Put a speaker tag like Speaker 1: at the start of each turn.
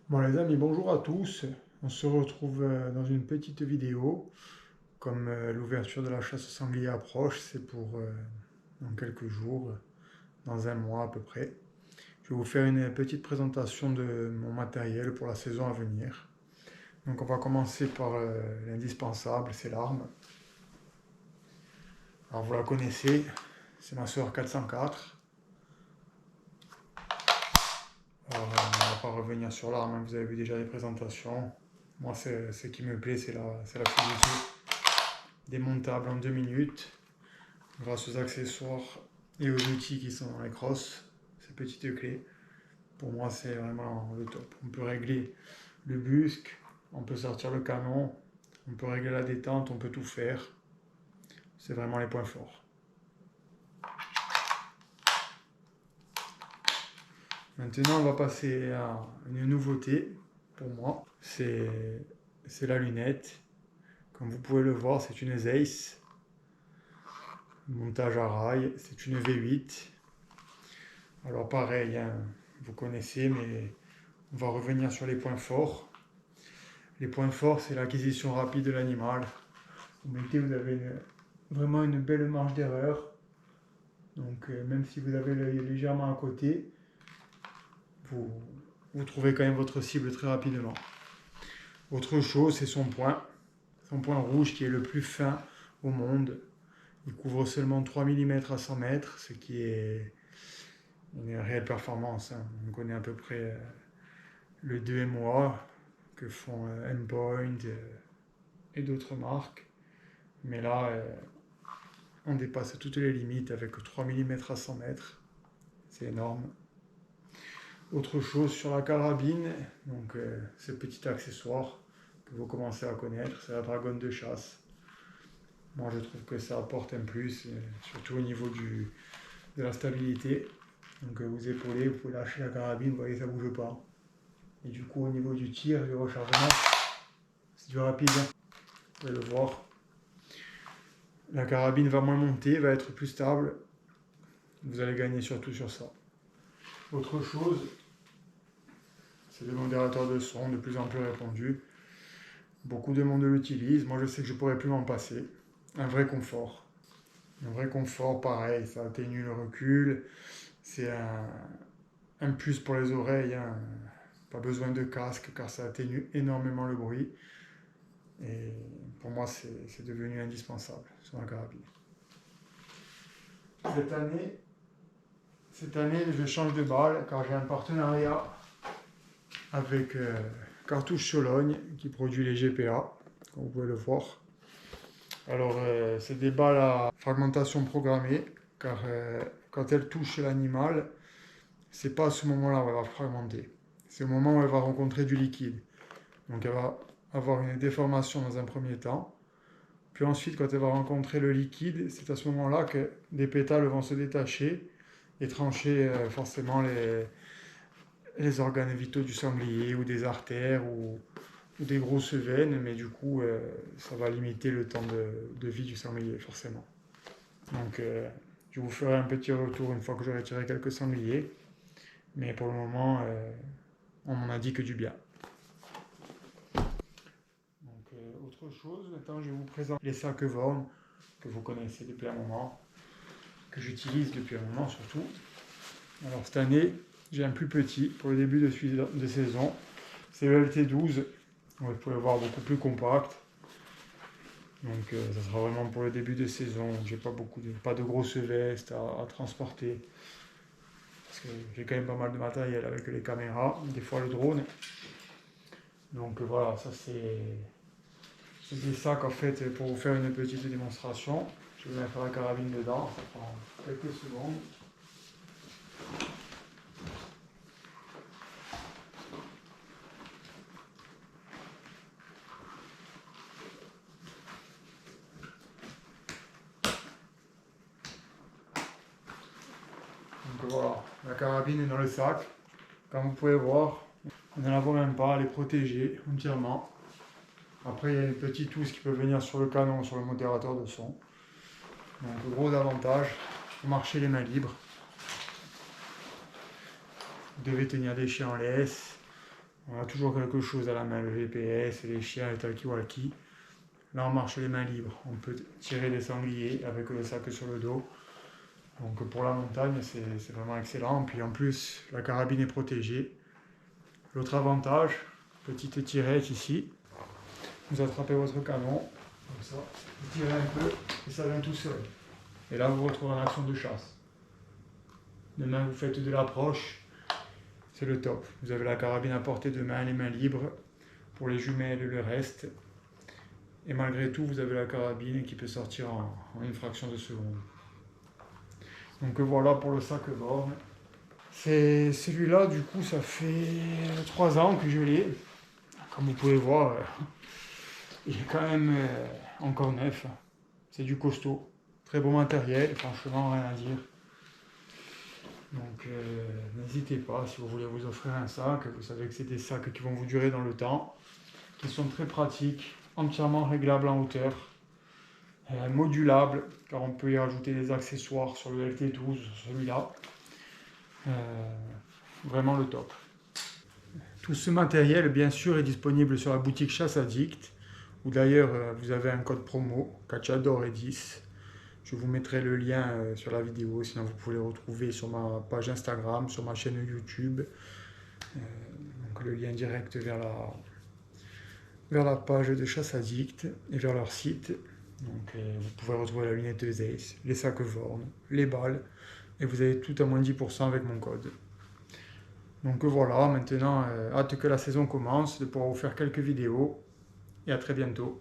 Speaker 1: Bon les amis, bonjour à tous. On se retrouve dans une petite vidéo. Comme l'ouverture de la chasse au sanglier approche, c'est pour dans quelques jours, dans un mois à peu près. Je vais vous faire une petite présentation de mon matériel pour la saison à venir. Donc on va commencer par l'indispensable, c'est l'arme. Alors vous la connaissez, c'est ma Sœur 404. Alors on ne va pas revenir sur l'arme, hein, vous avez vu déjà les présentations. Moi ce qui me plaît c'est la fluidité. Démontable en 2 minutes grâce aux accessoires et aux outils qui sont dans les crosses, ces petites clés. Pour moi, c'est vraiment le top. On peut régler le busque, on peut sortir le canon, on peut régler la détente, on peut tout faire. C'est vraiment les points forts. Maintenant, on va passer à une nouveauté pour moi. C'est la lunette. Comme vous pouvez le voir, c'est une Zeiss. Montage à rail, c'est une V8. Alors pareil, hein, vous connaissez, mais on va revenir sur les points forts. Les points forts, c'est l'acquisition rapide de l'animal. Vous avez vraiment une belle marge d'erreur. Donc même si vous avez l'œil légèrement à côté, vous trouvez quand même votre cible très rapidement. Autre chose, c'est son point rouge qui est le plus fin au monde. Il couvre seulement 3 mm à 100 mètres, ce qui est une réelle performance, hein. On connaît à peu près le 2MOA que font Endpoint et d'autres marques. Mais là, on dépasse toutes les limites avec 3 mm à 100 mètres. C'est énorme. Autre chose sur la carabine, donc ce petit accessoire que vous commencez à connaître, c'est la dragonne de chasse. Moi je trouve que ça apporte un plus, surtout au niveau de la stabilité. Donc vous épaulez, vous pouvez lâcher la carabine, vous voyez ça bouge pas. Et du coup au niveau du tir, du rechargement, c'est du rapide, vous pouvez le voir. La carabine va moins monter, va être plus stable. Vous allez gagner surtout sur ça. Autre chose, c'est le modérateur de son de plus en plus répandu. Beaucoup de monde l'utilise. Moi, je sais que je ne pourrais plus m'en passer. Un vrai confort. Un vrai confort, pareil, ça atténue le recul. C'est un plus pour les oreilles, hein. Pas besoin de casque car ça atténue énormément le bruit. Et pour moi, c'est devenu indispensable sur la carabine. Cette année, je change de balle car j'ai un partenariat avec Cartouche Sologne qui produit les GPA, comme vous pouvez le voir. Alors, c'est des balles à fragmentation programmée car quand elle touche l'animal, c'est pas à ce moment-là où elle va fragmenter. C'est au moment où elle va rencontrer du liquide. Donc, elle va avoir une déformation dans un premier temps. Puis ensuite, quand elle va rencontrer le liquide, c'est à ce moment-là que des pétales vont se détacher et trancher forcément les organes vitaux du sanglier ou des artères ou des grosses veines, mais du coup, ça va limiter le temps de vie du sanglier, forcément. Donc, je vous ferai un petit retour une fois que j'aurai tiré quelques sangliers, mais pour le moment, on m'en a dit que du bien. Donc, autre chose, maintenant je vous présente les sacs Vorn, que vous connaissez depuis un moment, que j'utilise depuis un moment surtout. Alors, cette année, j'ai un plus petit pour le début de saison. C'est le LT12. Vous pouvez le voir beaucoup plus compact. Donc ça sera vraiment pour le début de saison. J'ai pas de grosses vestes à transporter. Parce que j'ai quand même pas mal de matériel avec les caméras, des fois le drone. Donc voilà, ça c'est des sacs en fait pour vous faire une petite démonstration. Je vais mettre la carabine dedans, ça prend quelques secondes. Donc voilà, la carabine est dans le sac. Comme vous pouvez voir, on n'en a même pas, elle est protégée entièrement. Après, il y a une petite housse qui peut venir sur le canon, sur le modérateur de son. Donc, gros avantage, pour marcher les mains libres. Vous devez tenir des chiens en laisse, On a toujours quelque chose à la main, le GPS, les chiens, les talkie-walkie. Là, on marche les mains libres. On peut tirer des sangliers avec le sac sur le dos. Donc pour la montagne, c'est vraiment excellent. Puis en plus, la carabine est protégée. L'autre avantage, petite tirette ici. Vous attrapez votre canon, comme ça, vous tirez un peu et ça vient tout seul. Et là, vous vous retrouvez en action de chasse. Demain, vous faites de l'approche, c'est le top. Vous avez la carabine à portée de main, les mains libres pour les jumelles et le reste. Et malgré tout, vous avez la carabine qui peut sortir en une fraction de seconde. Donc voilà pour le sac Vorn. C'est celui-là, du coup, ça fait 3 ans que je l'ai. Comme vous pouvez voir, il est quand même encore neuf. C'est du costaud. Très beau matériel, franchement, rien à dire. Donc n'hésitez pas, si vous voulez vous offrir un sac, vous savez que c'est des sacs qui vont vous durer dans le temps, qui sont très pratiques, entièrement réglables en hauteur, modulables, car on peut y rajouter des accessoires sur le LT12, celui-là. Vraiment le top. Tout ce matériel, bien sûr, est disponible sur la boutique Chasse Addict, où d'ailleurs vous avez un code promo, Cachador et 10. Je vous mettrai le lien sur la vidéo, sinon vous pouvez le retrouver sur ma page Instagram, sur ma chaîne YouTube. Donc le lien direct vers la page de Chasse Addict et vers leur site. Donc vous pouvez retrouver la lunette de Zeiss, les sacs Vorn, les balles, et vous avez tout à moins 10% avec mon code. Donc voilà, maintenant, hâte que la saison commence, de pouvoir vous faire quelques vidéos, et à très bientôt.